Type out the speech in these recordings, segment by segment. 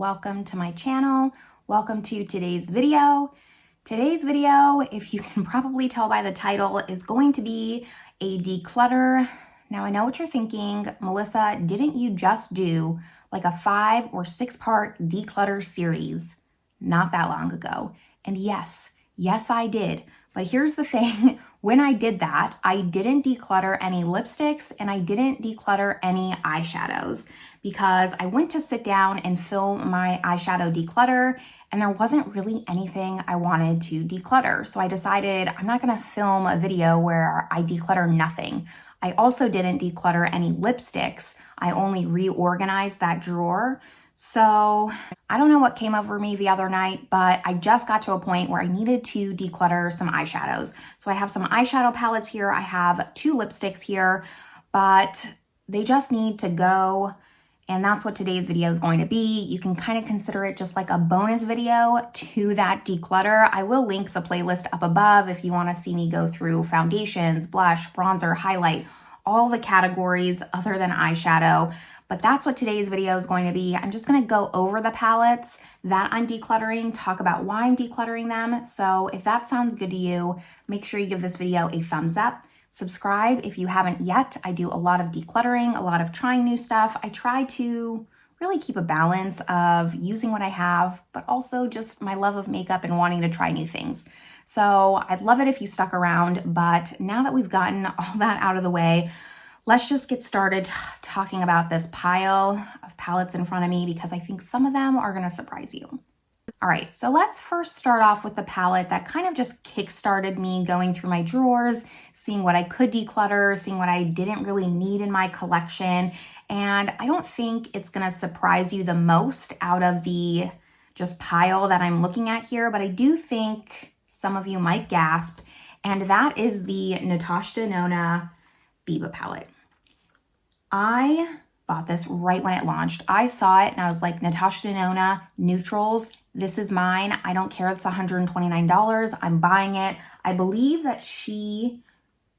welcome to my channel. Welcome to today's video. Today's video, if you can probably tell by the title, is going to be a declutter. Now I know what you're thinking, Melissa, didn't you just do like a 5 or 6 part declutter series not that long ago? And yes, I did. But here's the thing, when I did that, I didn't declutter any lipsticks and I didn't declutter any eyeshadows because I went to sit down and film my eyeshadow declutter and there wasn't really anything I wanted to declutter. So I decided I'm not gonna film a video where I declutter nothing. I also didn't declutter any lipsticks. I only reorganized that drawer. So I don't know what came over me the other night, but I just got to a point where I needed to declutter some eyeshadows. So I have some eyeshadow palettes here. I have 2 lipsticks here, but they just need to go. And that's what today's video is going to be. You can kind of consider it just like a bonus video to that declutter. I will link the playlist up above if you want to see me go through foundations, blush, bronzer, highlight, all the categories other than eyeshadow. But that's what today's video is going to be. I'm just going to go over the palettes that I'm decluttering, talk about why I'm decluttering them. So if that sounds good to you, make sure you give this video a thumbs up. Subscribe if you haven't yet. I do a lot of decluttering, a lot of trying new stuff. I try to really keep a balance of using what I have, but also just my love of makeup and wanting to try new things. So I'd love it if you stuck around, but now that we've gotten all that out of the way, let's just get started talking about this pile of palettes in front of me because I think some of them are gonna surprise you. All right, so let's first start off with the palette that kind of just kickstarted me going through my drawers, seeing what I could declutter, seeing what I didn't really need in my collection. And I don't think it's gonna surprise you the most out of the just pile that I'm looking at here, but I do think some of you might gasp, and that is the Natasha Denona Biba palette. I bought this right when it launched. I saw it and I was like, Natasha Denona neutrals, this is mine. I don't care, it's $129. I'm buying it. I believe that she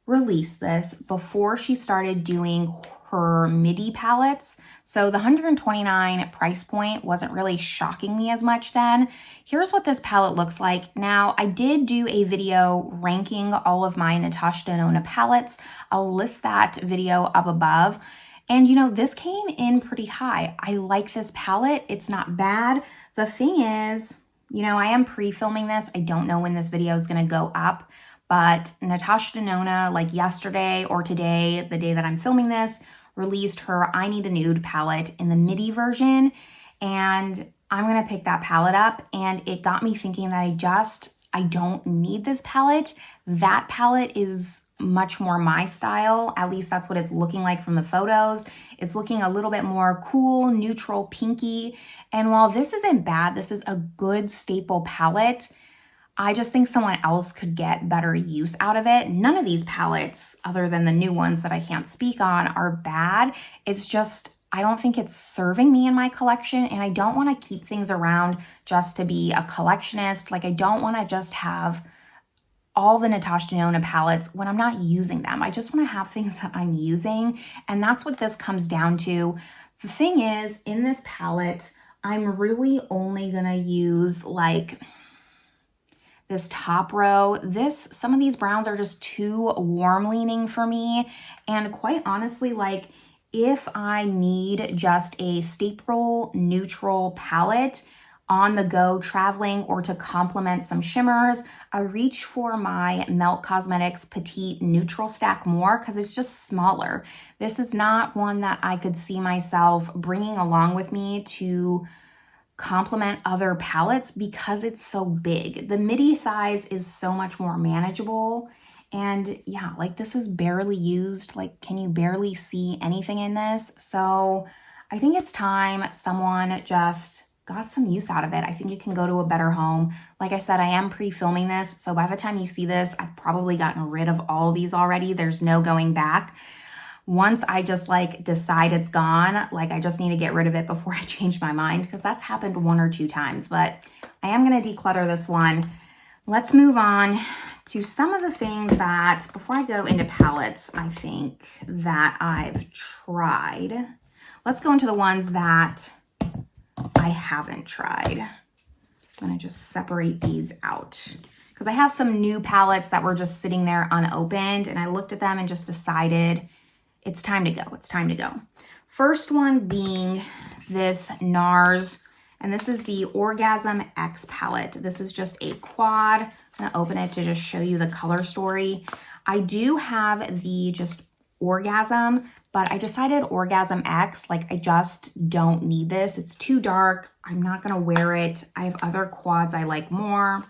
released this before she started doing her midi palettes. So the $129 price point wasn't really shocking me as much then. Here's what this palette looks like. Now, I did do a video ranking all of my Natasha Denona palettes. I'll list that video up above. And you know, this came in pretty high. I like this palette. It's not bad. The thing is, you know, I am pre-filming this. I don't know when this video is gonna go up, but Natasha Denona, like yesterday or today, the day that I'm filming this, released her I Need a Nude palette in the midi version. And I'm gonna pick that palette up. And it got me thinking that I don't need this palette. That palette is much more my style. At least that's what it's looking like from the photos. It's looking a little bit more cool, neutral, pinky. And while this isn't bad, this is a good staple palette. I just think someone else could get better use out of it. None of these palettes, other than the new ones that I can't speak on, are bad. It's just, I don't think it's serving me in my collection, and I don't want to keep things around just to be a collectionist. Like, I don't want to just have all the Natasha Denona palettes when I'm not using them. I just want to have things that I'm using, and that's what this comes down to. The thing is, in this palette, I'm really only gonna use like this top row. Some of these browns are just too warm leaning for me, and quite honestly, like if I need just a staple neutral palette on the go traveling or to complement some shimmers, I reach for my Melt Cosmetics Petite Neutral Stack more because it's just smaller. This is not one that I could see myself bringing along with me to complement other palettes because it's so big. The midi size is so much more manageable. And yeah, like this is barely used. Like, can you barely see anything in this? So I think it's time someone just got some use out of it. I think it can go to a better home. Like I said, I am pre-filming this, so by the time you see this, I've probably gotten rid of all these already. There's no going back. Once I just like decide it's gone, like I just need to get rid of it before I change my mind, because that's happened 1 or 2 times, but I am gonna declutter this one. Let's move on to some of the things that, before I go into palettes, I think that I've tried. Let's go into the ones that I I haven't tried. I'm gonna just separate these out because I have some new palettes that were just sitting there unopened, and I looked at them and just decided it's time to go. It's time to go. First one being this NARS, and this is the Orgasm X palette. This is just a quad. I'm gonna open it to just show you the color story. I do have the just Orgasm, but I decided Orgasm X, like I just don't need this. It's too dark. I'm not gonna wear it. I have other quads I like more.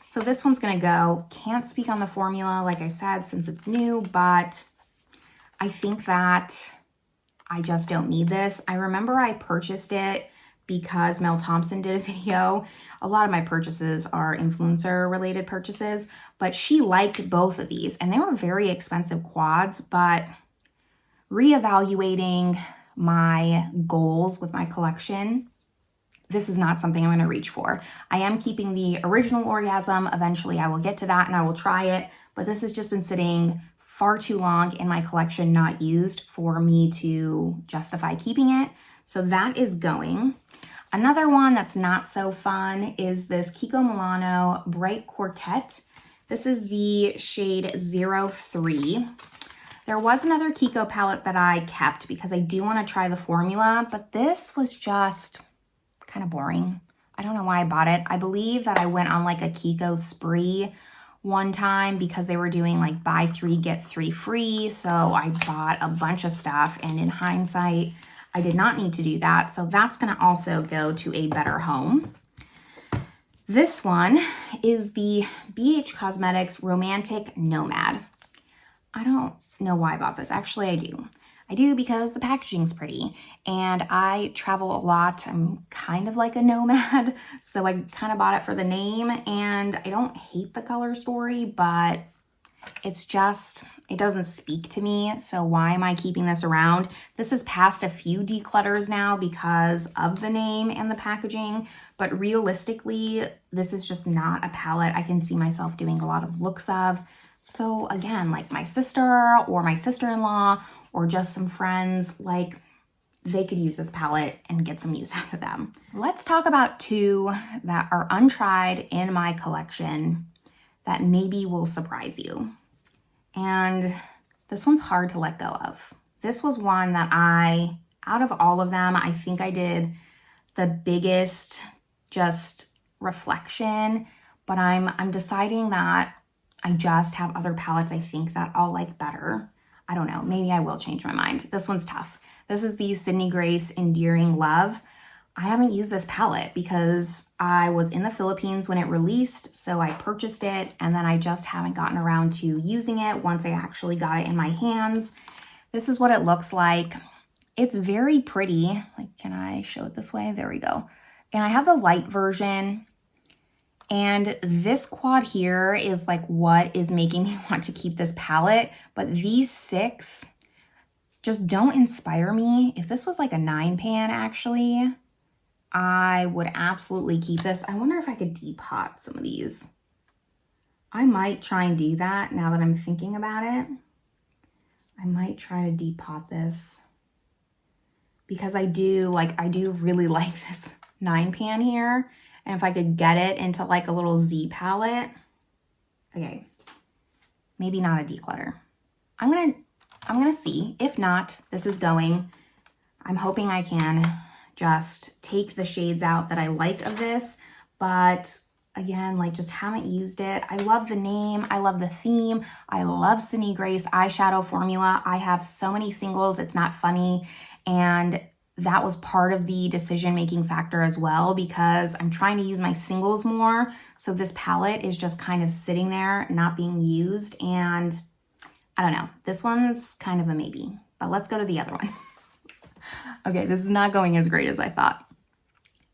So this one's gonna go. Can't speak on the formula, like I said, since it's new, but I think that I just don't need this. I remember I purchased it because Mel Thompson did a video. A lot of my purchases are influencer related purchases, but she liked both of these and they were very expensive quads, but reevaluating my goals with my collection, this is not something I'm going to reach for. I am keeping the original Orgasm. Eventually I will get to that and I will try it, but this has just been sitting far too long in my collection, not used, for me to justify keeping it. So that is going. Another one that's not so fun is this Kiko Milano Bright Quartet. This is the shade 03. There was another Kiko palette that I kept because I do want to try the formula, but this was just kind of boring. I don't know why I bought it. I believe that I went on like a Kiko spree one time because they were doing like buy 3 get 3 free. So I bought a bunch of stuff, and in hindsight, I did not need to do that. So that's going to also go to a better home. This one is the BH Cosmetics Romantic Nomad. I don't know why I bought this. Actually, I do. I do because the packaging's pretty and I travel a lot. I'm kind of like a nomad, so I kind of bought it for the name, and I don't hate the color story, but it's just, it doesn't speak to me. So why am I keeping this around? This has passed a few declutters now because of the name and the packaging, but realistically, this is just not a palette I can see myself doing a lot of looks of. So again, like my sister or my sister-in-law or just some friends, like they could use this palette and get some use out of them. Let's talk about two that are untried in my collection that maybe will surprise you. And this one's hard to let go of. This was one that out of all of them, I think I did the biggest just reflection, but I'm deciding that I just have other palettes I think that I'll like better. I don't know, maybe I will change my mind. This one's tough. This is the Sydney Grace Endearing Love. I haven't used this palette because I was in the Philippines when it released, so I purchased it, and then I just haven't gotten around to using it once I actually got it in my hands. This is what it looks like. It's very pretty. Like, can I show it this way? There we go. And I have the light version. And this quad here is like what is making me want to keep this palette. But these 6 just don't inspire me. If this was like a 9-pan actually, I would absolutely keep this. I wonder if I could depot some of these. I might try and do that now that I'm thinking about it. I might try to depot this because I do really like this 9-pan here. And if I could get it into like a little Z palette, okay, maybe not a declutter. I'm gonna see. If not, this is going. I'm hoping I can just take the shades out that I like of this, but again, like just haven't used it. I love the name. I love the theme. I love Sydney Grace eyeshadow formula. I have so many singles. It's not funny. And that was part of the decision-making factor as well, because I'm trying to use my singles more. So this palette is just kind of sitting there, not being used. And I don't know, this one's kind of a maybe, but let's go to the other one. Okay, this is not going as great as I thought.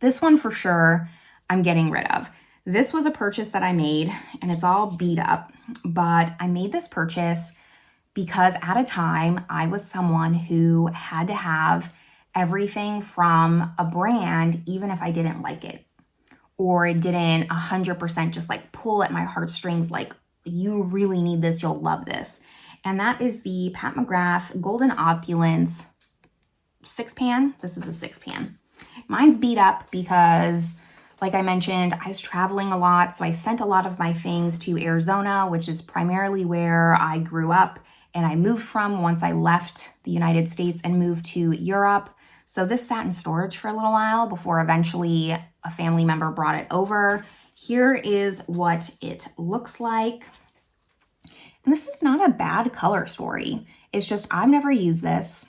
This one for sure, I'm getting rid of. This was a purchase that I made and it's all beat up, but I made this purchase because at a time I was someone who had to have everything from a brand, even if I didn't like it, or it didn't 100% just like pull at my heartstrings, like you really need this, you'll love this. And that is the Pat McGrath Golden Opulence 6-pan. This is a 6-pan. Mine's beat up because, like I mentioned, I was traveling a lot, so I sent a lot of my things to Arizona, which is primarily where I grew up and I moved from once I left the United States and moved to Europe. So this sat in storage for a little while before eventually a family member brought it over. Here is what it looks like. And this is not a bad color story. It's just I've never used this.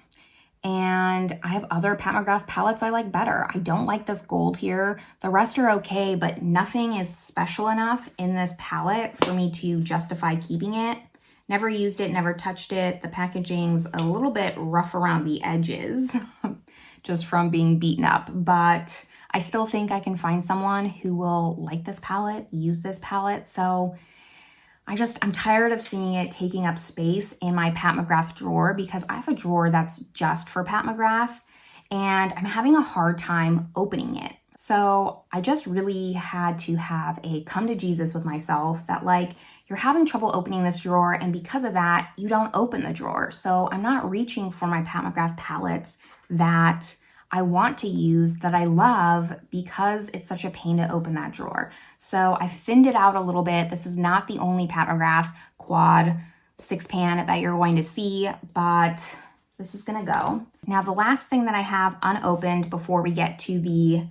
And I have other Pat McGrath palettes I like better. I don't like this gold here. The rest are okay, but nothing is special enough in this palette for me to justify keeping it. Never used it, never touched it. The packaging's a little bit rough around the edges just from being beaten up, but I still think I can find someone who will like this palette, use this palette. So I'm tired of seeing it taking up space in my Pat McGrath drawer because I have a drawer that's just for Pat McGrath and I'm having a hard time opening it. So I just really had to have a come to Jesus with myself that like, you're having trouble opening this drawer and because of that, you don't open the drawer. So I'm not reaching for my Pat McGrath palettes that I want to use, that I love, because it's such a pain to open that drawer. So I thinned it out a little bit. This is not the only Pat McGrath quad 6-pan that you're going to see, but this is gonna go. Now the last thing that I have unopened before we get to the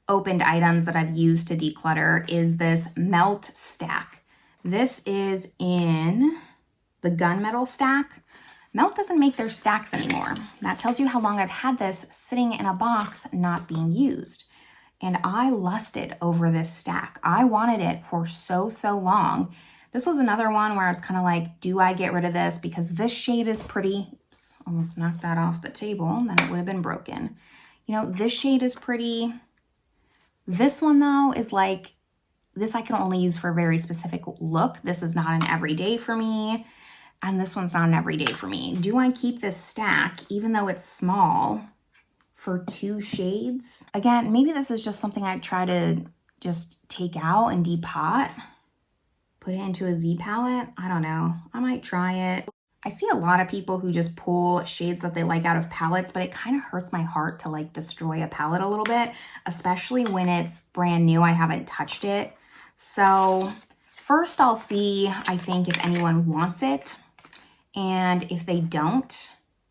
opened items that I've used to declutter is this melt stack. This is in the gunmetal stack. Melt doesn't make their stacks anymore. That tells you how long I've had this sitting in a box not being used. And I lusted over this stack. I wanted it for so long. This was another one where I was kind of like, do I get rid of this? Because this shade is pretty. Oops, almost knocked that off the table, then it would have been broken. You know, this shade is pretty. This one though is like, this I can only use for a very specific look. This is not an everyday for me. And this one's not an everyday for me. Do I keep this stack, even though it's small, for 2 shades? Again, maybe this is just something I'd try to just take out and depot, put it into a Z palette. I don't know, I might try it. I see a lot of people who just pull shades that they like out of palettes, but it kind of hurts my heart to like destroy a palette a little bit, especially when it's brand new, I haven't touched it. So first I'll see, I think, if anyone wants it. And if they don't,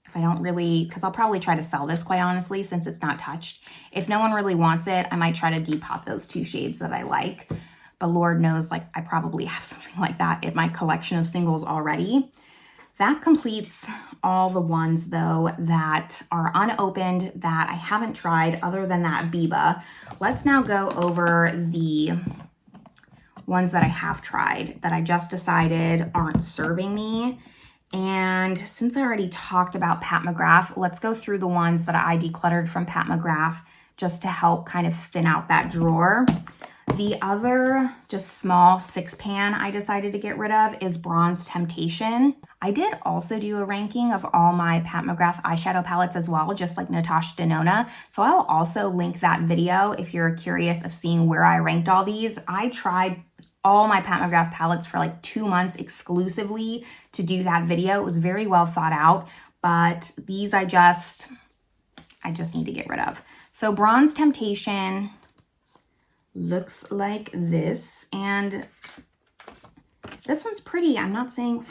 if I don't really, because I'll probably try to sell this quite honestly since it's not touched. If no one really wants it, I might try to depot those 2 shades that I like. But Lord knows, like I probably have something like that in my collection of singles already. That completes all the ones though that are unopened that I haven't tried other than that Biba. Let's now go over the ones that I have tried that I just decided aren't serving me. And since I already talked about Pat McGrath, let's go through the ones that I decluttered from Pat McGrath just to help kind of thin out that drawer. The other just small 6-pan I decided to get rid of is Bronze Temptation. I did also do a ranking of all my Pat McGrath eyeshadow palettes as well, just like Natasha Denona. So I'll also link that video if you're curious of seeing where I ranked all these. I tried all my Pat McGrath palettes for like 2 months exclusively to do that video. It was very well thought out, but these I just need to get rid of. So Bronze Temptation looks like this, and this one's pretty. I'm not saying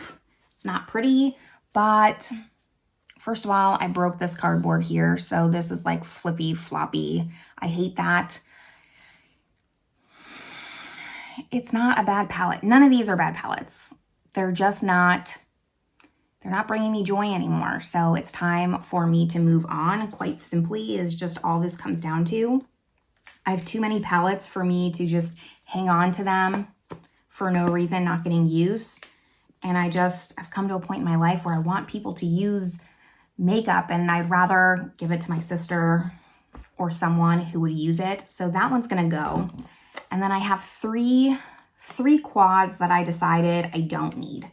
it's not pretty, but first of all, I broke this cardboard here, so this is like flippy floppy. I hate that. It's not a bad palette. None of these are bad palettes. They're just not, they're not bringing me joy anymore. So it's time for me to move on. Quite simply is just all this comes down to. I have too many palettes for me to just hang on to them for no reason, not getting use. And I've come to a point in my life where I want people to use makeup and I'd rather give it to my sister or someone who would use it. So that one's gonna go. And then I have three quads that I decided I don't need.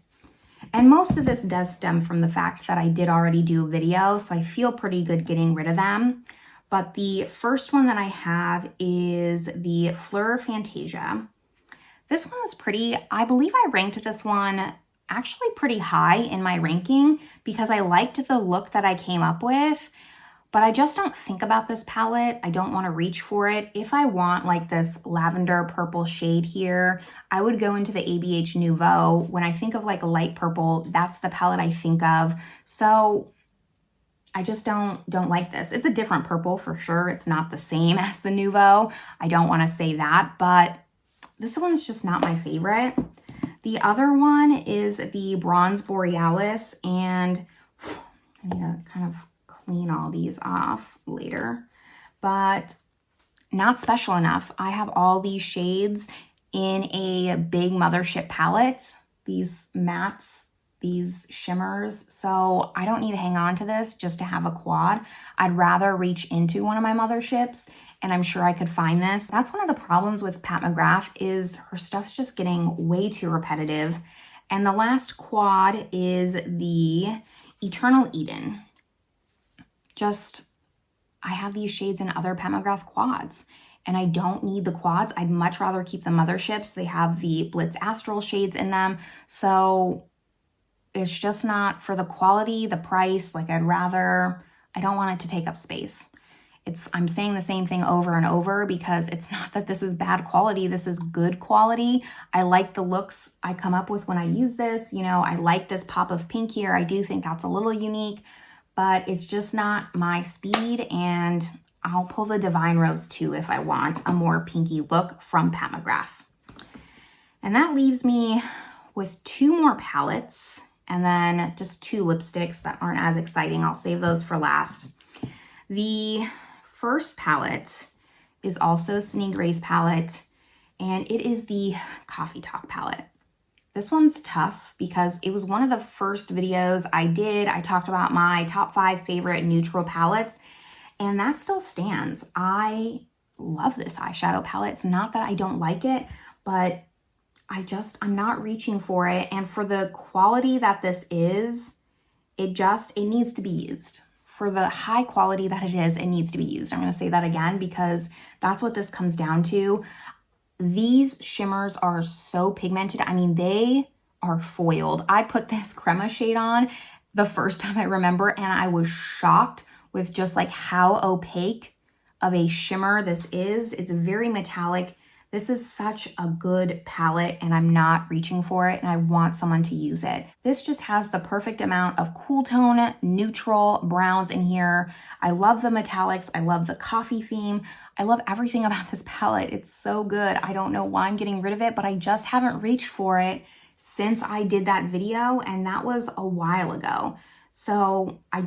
And most of this does stem from the fact that I did already do a video, so I feel pretty good getting rid of them. But the first one that I have is the Fleur Fantasia. This one was pretty, I believe I ranked this one actually pretty high in my ranking because I liked the look that I came up with. but I just don't think about this palette. I don't want to reach for it. If I want like this lavender purple shade here, I would go into the ABH Nouveau. When I think of like a light purple, that's the palette I think of. So I just don't like this. It's a different purple for sure. It's not the same as the Nouveau. I don't want to say that, but this one's just not my favorite. The other one is the Bronze Borealis, and I need to kind of clean all these off later, but not special enough. I have all these shades in a big mothership palette, these mattes, these shimmers, so I don't need to hang on to this just to have a quad. I'd rather reach into one of my motherships, and I'm sure I could find this. That's one of the problems with Pat McGrath, is her stuff's just getting way too repetitive. And the last quad is the Eternal Eden. I have these shades in other Pat McGrath quads, and I don't need the quads. I'd much rather keep the motherships. They have the Blitz Astral shades in them, so it's just not for the quality, the price. Like I don't want it to take up space. I'm saying the same thing over and over because it's not that this is bad quality. This is good quality. I like the looks I come up with when I use this. You know, I like this pop of pink here. I do think that's a little unique, but it's just not my speed, and I'll pull the Divine Rose too if I want a more pinky look from Pat McGrath. And that leaves me with two more palettes and then just two lipsticks that aren't as exciting. I'll save those for last. The first palette is also Sydney Grace palette, and it is the Coffee Talk palette. This one's tough because it was one of the first videos I did. I talked about my top 5 favorite neutral palettes, and that still stands. I love this eyeshadow palette. It's not that I don't like it, but I'm not reaching for it. And for the quality that this is, it needs to be used. For the high quality that it is, it needs to be used. I'm going to say that again because that's what this comes down to. These shimmers are so pigmented. I mean, they are foiled. I put this crema shade on the first time I remember, and I was shocked with just like how opaque of a shimmer this is. It's very metallic. This is such a good palette, and I'm not reaching for it, and I want someone to use it. This just has the perfect amount of cool tone, neutral browns in here. I love the metallics. I love the coffee theme. I love everything about this palette. It's so good. I don't know why I'm getting rid of it, but I just haven't reached for it since I did that video, and that was a while ago. So I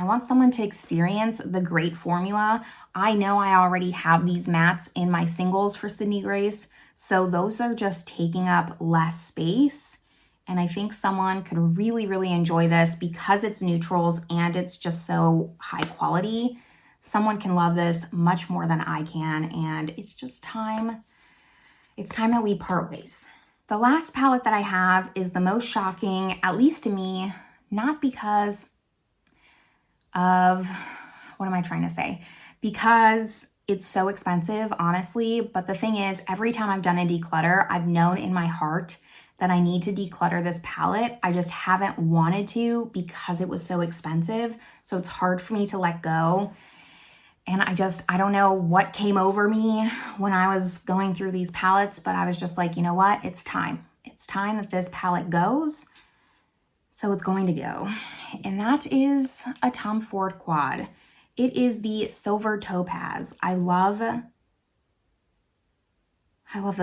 want someone to experience the great formula. I know I already have these mattes in my singles for Sydney Grace, so those are just taking up less space. And I think someone could really, really enjoy this because it's neutrals and it's just so high quality. Someone can love this much more than I can, and it's just time. It's time that we part ways. The last palette that I have is the most shocking, at least to me, not because of, what am I trying to say? Because it's so expensive, honestly. But the thing is, every time I've done a declutter, I've known in my heart that I need to declutter this palette. I just haven't wanted to because it was so expensive. So it's hard for me to let go. And I don't know what came over me when I was going through these palettes, but I was just like, you know what? It's time. It's time that this palette goes. So it's going to go. And that is a Tom Ford quad. It is the Silver Topaz. I love the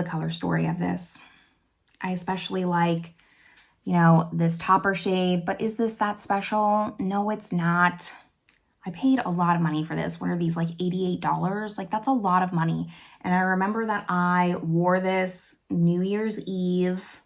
color story of this. I especially like, you know, this topper shade, but is this that special? No, it's not. I paid a lot of money for this. What are these, like $88? Like, that's a lot of money. And I remember that I wore this New Year's Eve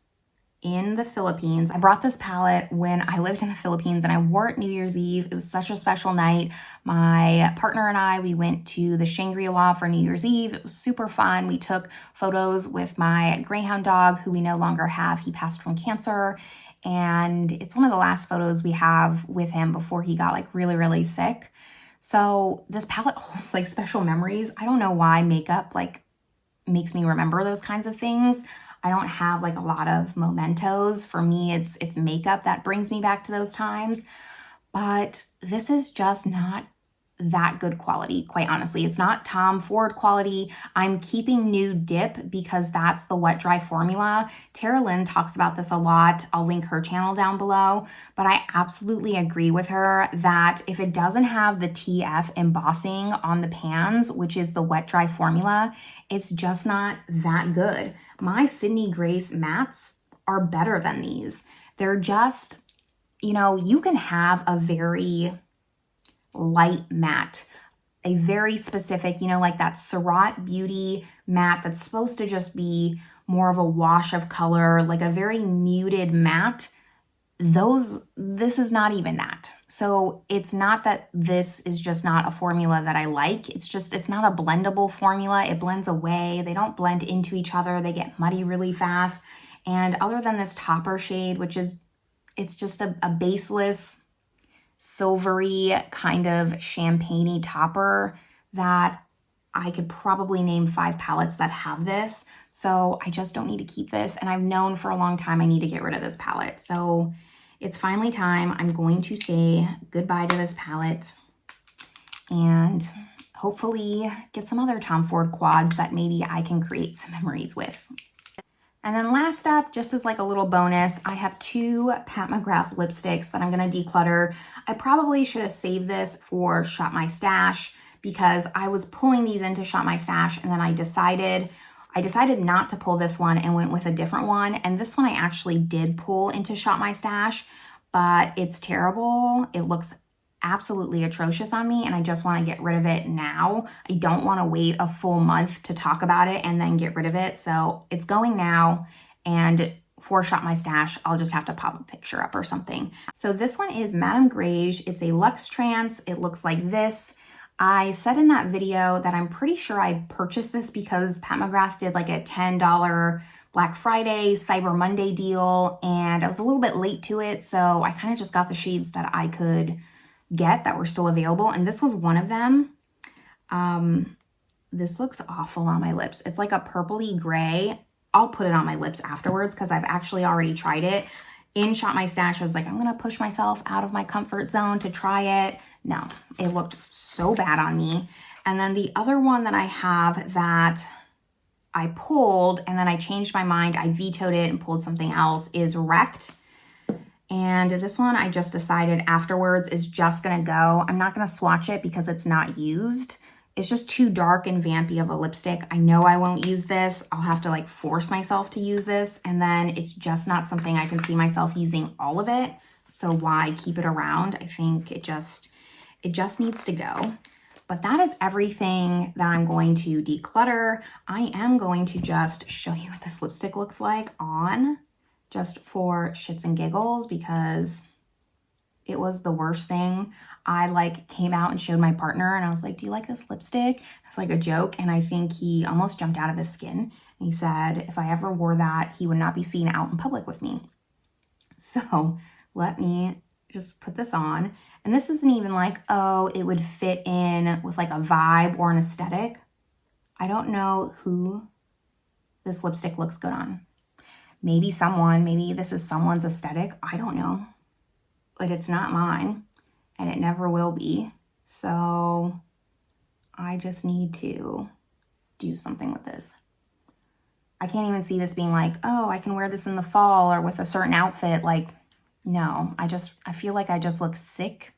in the Philippines. I brought this palette when I lived in the Philippines, and I wore it New Year's Eve. It was such a special night. My partner and I, we went to the Shangri-La for New Year's Eve. It was super fun. We took photos with my Greyhound dog, who we no longer have. He passed from cancer. And it's one of the last photos we have with him before he got like really, really sick. So this palette holds like special memories. I don't know why makeup like makes me remember those kinds of things. I don't have like a lot of mementos. For me, it's makeup that brings me back to those times. But this is just not that good quality, quite honestly. It's not Tom Ford quality. I'm keeping Nude Dip because that's the wet dry formula. Terra talks about this a lot. I'll link her channel down below, but I absolutely agree with her that if it doesn't have the TF embossing on the pans, which is the wet dry formula, it's just not that good. My Sydney Grace mattes are better than these. They're just, you know, you can have a very light matte, a very specific, you know, like that Surratt Beauty matte that's supposed to just be more of a wash of color, like a very muted matte. This is not even that. So it's not that this is just not a formula that I like. It's just, it's not a blendable formula. It blends away. They don't blend into each other. They get muddy really fast. And other than this topper shade, which is, it's just a baseless, silvery kind of champagne-y topper that I could probably name 5 palettes that have this. So I just don't need to keep this. And I've known for a long time I need to get rid of this palette. So it's finally time. I'm going to say goodbye to this palette and hopefully get some other Tom Ford quads that maybe I can create some memories with. And then last up, just as like a little bonus, I have 2 Pat McGrath lipsticks that I'm gonna declutter. I probably should have saved this for Shop My Stash because I was pulling these into Shop My Stash and then I decided not to pull this one and went with a different one. And this one I actually did pull into Shop My Stash, but it's terrible. It looks absolutely atrocious on me and I just want to get rid of it now. I don't want to wait a full month to talk about it and then get rid of it. So it's going now, and for Shop My Stash, I'll just have to pop a picture up or something. So this one is Madame Grage. It's a Luxe Trance. It looks like this. I said in that video that I'm pretty sure I purchased this because Pat McGrath did like a $10 Black Friday, Cyber Monday deal, and I was a little bit late to it. So I kind of just got the shades that I could get that were still available, and this was one of them. This looks awful on my lips. It's like a purpley gray. I'll put it on my lips afterwards because I've actually already tried it. In Shop My Stash, I was like, I'm gonna push myself out of my comfort zone to try it. No, it looked so bad on me. And then the other one that I have that I pulled and then I changed my mind, I vetoed it and pulled something else, is Wrecked. And this one I just decided afterwards is just gonna go. I'm not gonna swatch it because it's not used. It's just too dark and vampy of a lipstick. I know I won't use this. I'll have to like force myself to use this, and then it's just not something I can see myself using all of it. So why keep it around? I think it just needs to go. But that is everything that I'm going to declutter. I am going to just show you what this lipstick looks like on, just for shits and giggles, because it was the worst thing. I like came out and showed my partner and I was like, do you like this lipstick? It's like a joke. And I think he almost jumped out of his skin. And he said, if I ever wore that, he would not be seen out in public with me. So let me just put this on. And this isn't even like, oh, it would fit in with like a vibe or an aesthetic. I don't know who this lipstick looks good on. Maybe this is someone's aesthetic. I don't know, but it's not mine and it never will be. So I just need to do something with this. I can't even see this being like, oh, I can wear this in the fall or with a certain outfit. Like, no, I feel like I just look sick,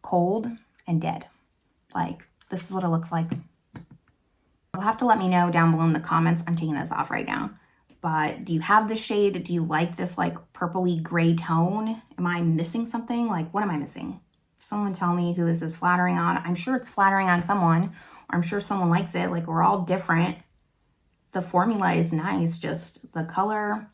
cold, and dead. Like, this is what it looks like. You'll have to let me know down below in the comments. I'm taking this off right now. But do you have this shade? Do you like this like purpley gray tone? Am I missing something? Like, what am I missing? Someone tell me who this is flattering on. I'm sure it's flattering on someone, or I'm sure someone likes it. Like, we're all different. The formula is nice, just the color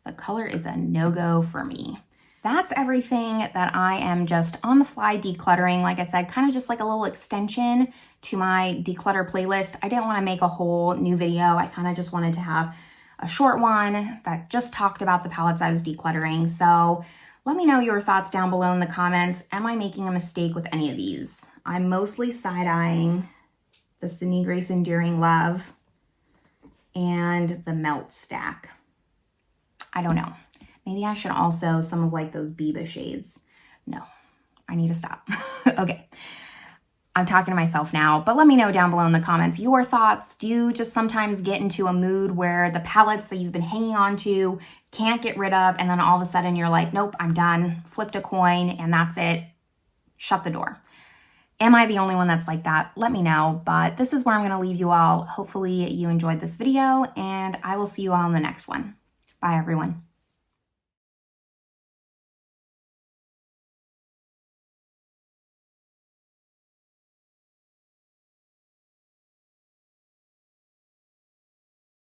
is a no-go for me. That's everything that I am just on the fly decluttering. Like I said, kind of just like a little extension to my declutter playlist. I didn't want to make a whole new video. I kind of just wanted to have a short one that just talked about the palettes I was decluttering. So let me know your thoughts down below in the comments. Am I making a mistake with any of these? I'm mostly side-eyeing the Sydney Grace Enduring Love and the Melt Stack. I don't know. Maybe I should also some of like those Beiges shades. No, I need to stop. Okay. I'm talking to myself now, but let me know down below in the comments your thoughts. Do you just sometimes get into a mood where the palettes that you've been hanging on to can't get rid of, and then all of a sudden you're like, nope, I'm done, flipped a coin, and that's it, shut the door? Am I the only one that's like that? Let me know, but this is where I'm gonna leave you all. Hopefully you enjoyed this video, and I will see you all in the next one. Bye, everyone.